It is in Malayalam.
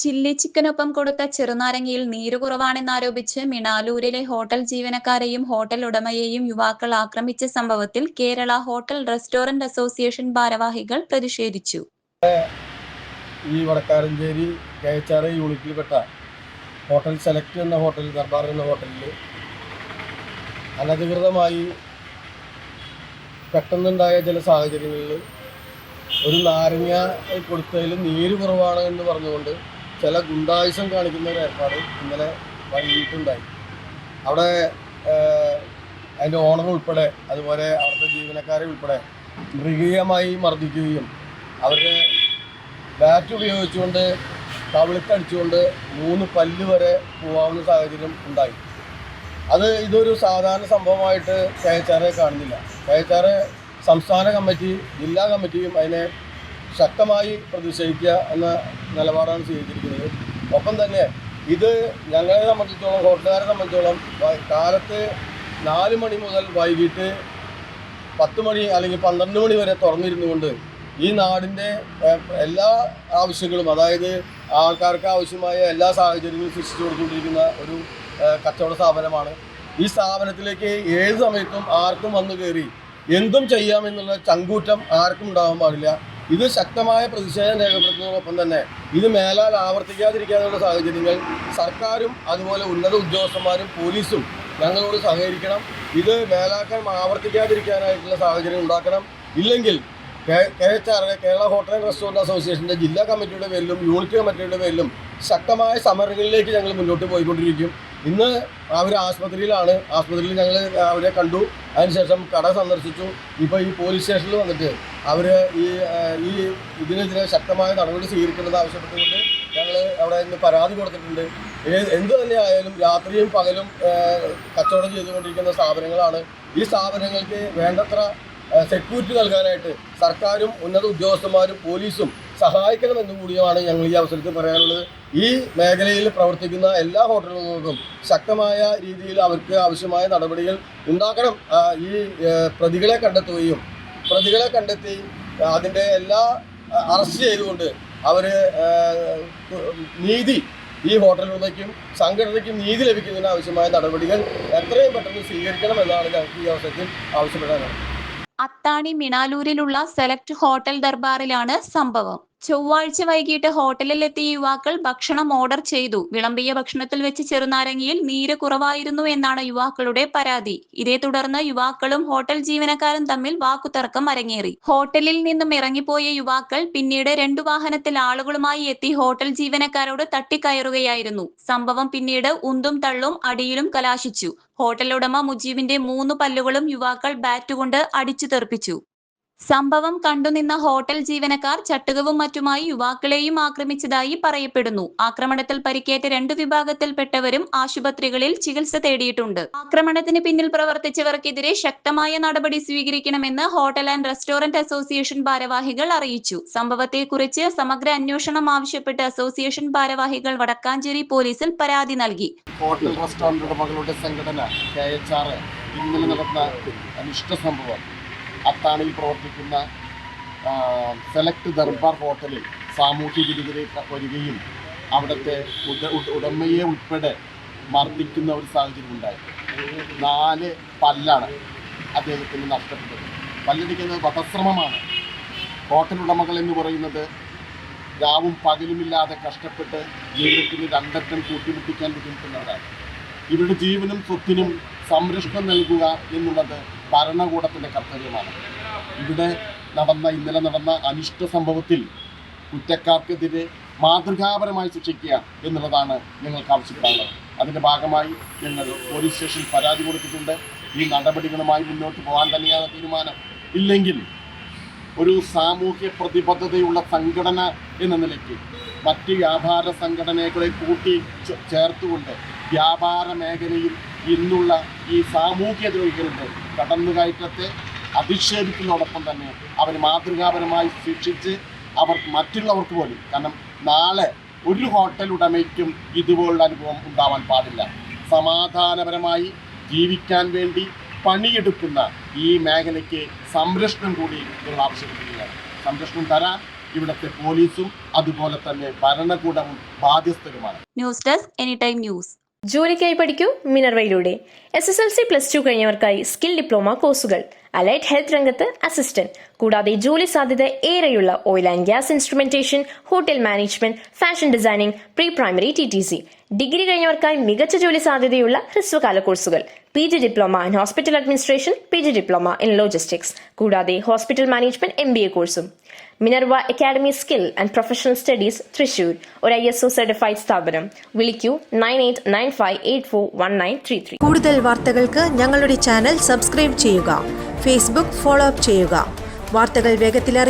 ചില്ലി ചിക്കനൊപ്പം കൊടുത്ത ചെറുനാരങ്ങയിൽ നീര് കുറവാണെന്നാരോപിച്ച് മിണാലൂരിലെ ഹോട്ടൽ ജീവനക്കാരെയും ഹോട്ടൽ ഉടമയെയും യുവാക്കൾ ആക്രമിച്ച സംഭവത്തിൽ കേരള ഹോട്ടൽ റെസ്റ്റോറന്റ് അസോസിയേഷൻ ഭാരവാഹികൾ പ്രതിഷേധിച്ചു. ഈ വടക്കാരഞ്ചേരി KHR യൂണിറ്റിൽപ്പെട്ട ഹോട്ടൽ സെലക്ട് എന്ന ഹോട്ടൽ, ദർബാർ എന്ന ഹോട്ടലിൽ അനധികൃതമായി പെട്ടെന്നുണ്ടായ ചില സാഹചര്യങ്ങളിൽ ഒരു നാരങ്ങ കൊടുത്തതിൽ നീര് കുറവാണ് എന്ന് പറഞ്ഞുകൊണ്ട് ചില ഗുണ്ടായുസം കാണിക്കുന്ന ഒരു ഏർപ്പാട് ഇന്നലെ വൈകിട്ടുണ്ടായി. അവിടെ അതിൻ്റെ ഓണർ ഉൾപ്പെടെ, അതുപോലെ അവിടുത്തെ ജീവനക്കാരെ ഉൾപ്പെടെ മൃഗീയമായി മർദ്ദിക്കുകയും അവരുടെ ബാറ്റ് ഉപയോഗിച്ചുകൊണ്ട് കവിളിക്കടിച്ചുകൊണ്ട് 3 പല്ല് വരെ പോകാവുന്ന സാഹചര്യം ഉണ്ടായി. ഇതൊരു സാധാരണ സംഭവമായിട്ട് KHR കാണുന്നില്ല. KHR സംസ്ഥാന കമ്മിറ്റി, ജില്ലാ കമ്മിറ്റിയും അതിനെ ശക്തമായി പ്രതിഷേധിക്കുക എന്ന നിലപാടാണ് സ്വീകരിച്ചിരിക്കുന്നത്. ഒപ്പം തന്നെ ഇത് ഞങ്ങളെ സംബന്ധിച്ചോളം, ഹോട്ടലുകാരെ സംബന്ധിച്ചോളം കാലത്ത് 4 മണി മുതൽ വൈകിട്ട് 10 മണി അല്ലെങ്കിൽ 12 മണി വരെ തുറന്നിരുന്നുകൊണ്ട് ഈ നാടിൻ്റെ എല്ലാ ആവശ്യങ്ങളും, അതായത് ആൾക്കാർക്ക് ആവശ്യമായ എല്ലാ സാഹചര്യങ്ങളും സൃഷ്ടിച്ചു കൊടുത്തുകൊണ്ടിരിക്കുന്ന ഒരു കച്ചവട സ്ഥാപനമാണ്. ഈ സ്ഥാപനത്തിലേക്ക് ഏത് സമയത്തും ആർക്കും വന്നു കയറി എന്തും ചെയ്യാമെന്നുള്ള ചങ്കൂറ്റം ആർക്കും ഉണ്ടാകാൻ പാടില്ല. ഇത് ശക്തമായ പ്രതിഷേധം രേഖപ്പെടുത്തുന്നതോടൊപ്പം തന്നെ ഇത് മേലാൽ ആവർത്തിക്കാതിരിക്കാനുള്ള സാഹചര്യങ്ങൾ സർക്കാരും അതുപോലെ ഉന്നത ഉദ്യോഗസ്ഥന്മാരും പോലീസും ഞങ്ങളോട് സഹകരിക്കണം. ഇത് മേലാക്കാൻ ആവർത്തിക്കാതിരിക്കാനായിട്ടുള്ള സാഹചര്യം ഉണ്ടാക്കണം. ഇല്ലെങ്കിൽ KHR, Kerala hotel and restaurant അസോസിയേഷൻ്റെ ജില്ലാ കമ്മിറ്റിയുടെ പേരിലും യൂണിറ്റ് കമ്മിറ്റിയുടെ പേരിലും ശക്തമായ സമരങ്ങളിലേക്ക് ഞങ്ങൾ മുന്നോട്ട് പോയിക്കൊണ്ടിരിക്കും. ഇന്ന് അവർ ആശുപത്രിയിലാണ്. ആശുപത്രിയിൽ ഞങ്ങൾ അവരെ കണ്ടു. അതിനുശേഷം കട സന്ദർശിച്ചു. ഇപ്പോൾ ഈ പോലീസ് സ്റ്റേഷനിൽ വന്നിട്ട് അവർ ഇതിനെതിരെ ശക്തമായ നടപടി സ്വീകരിക്കണമെന്ന് ആവശ്യപ്പെട്ടുകൊണ്ട് ഞങ്ങൾ അവിടെ ഇന്ന് പരാതി കൊടുത്തിട്ടുണ്ട്. എന്തു തന്നെ ആയാലും രാത്രിയും പകലും കച്ചവടം ചെയ്തുകൊണ്ടിരിക്കുന്ന സ്ഥാപനങ്ങളാണ്. ഈ സ്ഥാപനങ്ങൾക്ക് വേണ്ടത്ര സെക്യൂരിറ്റി നൽകാനായിട്ട് സർക്കാരും ഉന്നത ഉദ്യോഗസ്ഥന്മാരും പോലീസും സഹായിക്കണമെന്നും കൂടിയാണ് ഞങ്ങൾ ഈ അവസരത്തിൽ പറയാനുള്ളത്. ഈ മേഖലയിൽ പ്രവർത്തിക്കുന്ന എല്ലാ ഹോട്ടലുകൾക്കും ശക്തമായ രീതിയിൽ അവർക്ക് ആവശ്യമായ നടപടികൾ ഉണ്ടാക്കണം. ഈ പ്രതികളെ കണ്ടെത്തി അതിൻ്റെ എല്ലാ അറസ്റ്റ് ചെയ്തുകൊണ്ട് അവർ നീതി, ഈ ഹോട്ടൽ ഉടമയ്ക്കും സംഘടനയ്ക്കും നീതി ലഭിക്കുന്നതിന് ആവശ്യമായ നടപടികൾ എത്രയും പെട്ടെന്ന് സ്വീകരിക്കണമെന്നാണ് ഞങ്ങൾക്ക് ഈ അവസരത്തിൽ ആവശ്യപ്പെടാനുള്ളത്. അത്താണി മിണാലൂരിലുള്ള സെലക്ട് ഹോട്ടൽ ദർബാറിലാണ് സംഭവം. ചൊവ്വാഴ്ച വൈകിട്ട് ഹോട്ടലിലെത്തിയ യുവാക്കൾ ഭക്ഷണം ഓർഡർ ചെയ്തു. വിളമ്പിയ ഭക്ഷണത്തിൽ വെച്ച് ചെറുനാരങ്ങയിൽ നീര് കുറവായിരുന്നു എന്നാണ് യുവാക്കളുടെ പരാതി. ഇതേ തുടർന്ന് യുവാക്കളും ഹോട്ടൽ ജീവനക്കാരും തമ്മിൽ വാക്കുതർക്കം അരങ്ങേറി. ഹോട്ടലിൽ നിന്നും ഇറങ്ങിപ്പോയ യുവാക്കൾ പിന്നീട് 2 വാഹനത്തിൽ ആളുകളുമായി എത്തി ഹോട്ടൽ ജീവനക്കാരോട് തട്ടിക്കയറുകയായിരുന്നു. സംഭവം പിന്നീട് ഉന്തും തള്ളും അടിയിലും കലാശിച്ചു. ഹോട്ടൽ ഉടമ മുജീബിന്റെ 3 പല്ലുകളും യുവാക്കൾ ബാറ്റുകൊണ്ട് അടിച്ചു തെറിപ്പിച്ചു. സംഭവം കണ്ടുനിന്ന ഹോട്ടൽ ജീവനക്കാർ ചട്ടുകവും മറ്റുമായി യുവാക്കളെയും ആക്രമിച്ചതായി പറയപ്പെടുന്നു. ആക്രമണത്തിൽ പരിക്കേറ്റ 2 വിഭാഗത്തിൽപ്പെട്ടവരും ആശുപത്രികളിൽ ചികിത്സ തേടിയിട്ടുണ്ട്. ആക്രമണത്തിന് പിന്നിൽ പ്രവർത്തിച്ചവർക്കെതിരെ ശക്തമായ നടപടി സ്വീകരിക്കണമെന്ന് ഹോട്ടൽ ആൻഡ് റെസ്റ്റോറന്റ് അസോസിയേഷൻ ഭാരവാഹികൾ അറിയിച്ചു. സംഭവത്തെക്കുറിച്ച് സമഗ്ര അന്വേഷണം ആവശ്യപ്പെട്ട് അസോസിയേഷൻ ഭാരവാഹികൾ വടക്കാഞ്ചേരി പോലീസിൽ പരാതി നൽകി. ഹോട്ടൽ റെസ്റ്റോറന്റ് ഉടമകളുടെ സംഘടന KHR ഇന്നലെ നടന്ന അനിഷ്ട സംഭവം അത്താണിയിൽ പ്രവർത്തിക്കുന്ന സെലക്ട് ദർബാർ ഹോട്ടലിൽ സാമൂഹ്യ വിരുദ്ധരെ വരികയും അവിടുത്തെ ഉടമയെ ഉൾപ്പെടെ മർദ്ദിക്കുന്ന ഒരു സാഹചര്യം ഉണ്ടായി. 4 പല്ലാണ് അദ്ദേഹത്തിന് നഷ്ടപ്പെട്ടത്. പല്ലടിക്കുന്നത് വധശ്രമമാണ്. ഹോട്ടൽ ഉടമകൾ എന്ന് പറയുന്നത് രാവും പകലുമില്ലാതെ കഷ്ടപ്പെട്ട് ജീവിതത്തിന് 2 അറ്റം കൂട്ടിമുട്ടിക്കാൻ ബുദ്ധിമുട്ടുന്നവരാണ്. ഇവരുടെ ജീവനും സ്വത്തിനും സംരക്ഷണം നൽകുക എന്നുള്ളത് ഭരണകൂടത്തിൻ്റെ കർത്തവ്യമാണ്. ഇന്നലെ നടന്ന അനിഷ്ട സംഭവത്തിൽ കുറ്റക്കാർക്കെതിരെ മാതൃകാപരമായി ശിക്ഷിക്കുക എന്നുള്ളതാണ് ഞങ്ങൾക്ക് ആവശ്യപ്പെടാനുള്ളത്. അതിൻ്റെ ഭാഗമായി ഞങ്ങൾ പോലീസ് സ്റ്റേഷനിൽ പരാതി കൊടുത്തിട്ടുണ്ട്. ഈ നടപടികളുമായി മുന്നോട്ട് പോകാൻ തന്നെയാണ് തീരുമാനം. ഇല്ലെങ്കിൽ ഒരു സാമൂഹ്യ പ്രതിബദ്ധതയുള്ള സംഘടന എന്ന നിലയ്ക്ക് മറ്റ് വ്യാപാര സംഘടനകളെ കൂട്ടി ചേർത്തുകൊണ്ട് വ്യാപാര മേഖലയിൽ ഇന്നുള്ള ഈ സാമൂഹ്യ ദ്രോഹികളുടെ കടന്നുകയറ്റത്തെ അധിക്ഷേപിക്കുന്നതോടൊപ്പം തന്നെ അവർ മാതൃകാപരമായി ശിക്ഷിച്ച് അവർ മറ്റുള്ളവർക്ക് പോലും, കാരണം നാളെ ഒരു ഹോട്ടൽ ഉടമയ്ക്കും ഇതുപോലുള്ള അനുഭവം ഉണ്ടാവാൻ പാടില്ല. സമാധാനപരമായി ജീവിക്കാൻ വേണ്ടി പണിയെടുക്കുന്ന ഈ മേഖലയ്ക്ക് സംരക്ഷണം കൂടി ഞങ്ങൾ ആവശ്യപ്പെടുകയാണ്. സംരക്ഷണം തരാൻ ഇവിടുത്തെ പോലീസും അതുപോലെ തന്നെ ഭരണകൂടവും ബാധ്യസ്ഥരുമാണ്. News desk anytime news. ജോലിക്കായി പഠിക്കൂ മിനർവയിലൂടെ. SSLC +2 കഴിഞ്ഞവർക്കായി സ്കിൽ ഡിപ്ലോമ കോഴ്സുകൾ, അലൈഡ് ഹെൽത്ത് രംഗത്ത് അസിസ്റ്റന്റ്, കൂടാതെ ജോലി സാധ്യത ഏറെയുള്ള oil and gas instrumentation, hotel management, fashion designing, pre primary TTC. Degree കഴിഞ്ഞവർക്കായി മികച്ച ജോലി സാധ്യതയുള്ള ഹ്രസ്വകാല കോഴ്സുകൾ, PG diploma in hospital administration, PG diploma in logistics, കൂടാതെ ഹോസ്പിറ്റൽ മാനേജ്മെന്റ് MBA കോഴ്സും. Minerva academy skill and professional studies Thrissur, ഒരു ISO സർട്ടിഫൈഡ് സ്ഥാപനം. വിളിക്കൂ 9895841933. കൂടുതൽ വാർത്തകൾക്ക് ഞങ്ങളുടെ ചാനൽ സബ്സ്ക്രൈബ് ചെയ്യുക. ഫേസ്ബുക്ക് ഫോളോ അപ്പ് ചെയ്യുക. വാർത്തകൾ വേഗത്തിലറിയാൻ